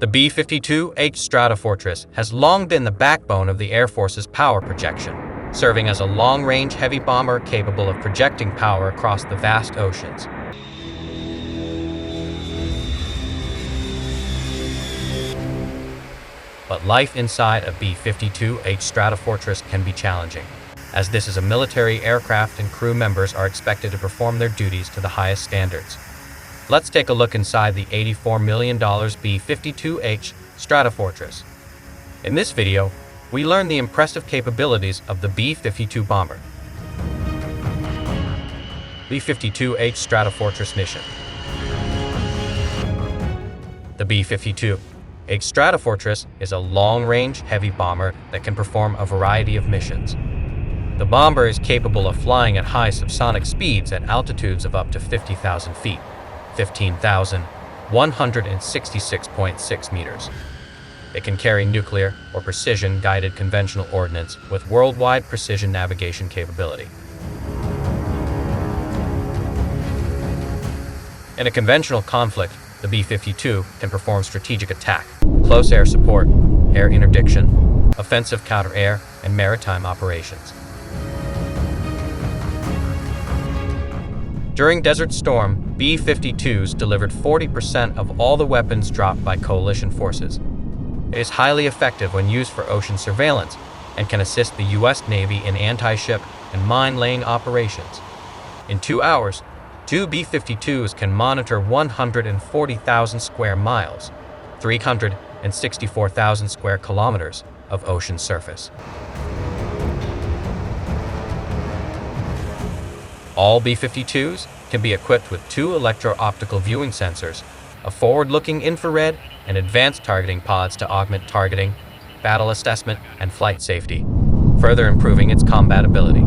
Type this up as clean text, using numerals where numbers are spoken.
The B-52H Stratofortress has long been the backbone of the Air Force's power projection, serving as a long-range heavy bomber capable of projecting power across the vast oceans. But life inside a B-52H Stratofortress can be challenging, as this is a military aircraft and crew members are expected to perform their duties to the highest standards. Let's take a look inside the $84 million B-52H Stratofortress. In this video, we learn the impressive capabilities of the B-52 bomber. B-52H Stratofortress mission. The B-52H Stratofortress is a long-range heavy bomber that can perform a variety of missions. The bomber is capable of flying at high subsonic speeds at altitudes of up to 50,000 feet, 15,166.6 meters. It can carry nuclear or precision-guided conventional ordnance with worldwide precision navigation capability. In a conventional conflict, the B-52 can perform strategic attack, close air support, air interdiction, offensive counter-air, and maritime operations. During Desert Storm, B-52s delivered 40% of all the weapons dropped by coalition forces. It is highly effective when used for ocean surveillance and can assist the U.S. Navy in anti-ship and mine-laying operations. In 2 hours, 2 B-52s can monitor 140,000 square miles, 364,000 square kilometers of ocean surface. All B-52s can be equipped with 2 electro-optical viewing sensors, a forward-looking infrared, and advanced targeting pods to augment targeting, battle assessment, and flight safety, further improving its combat ability.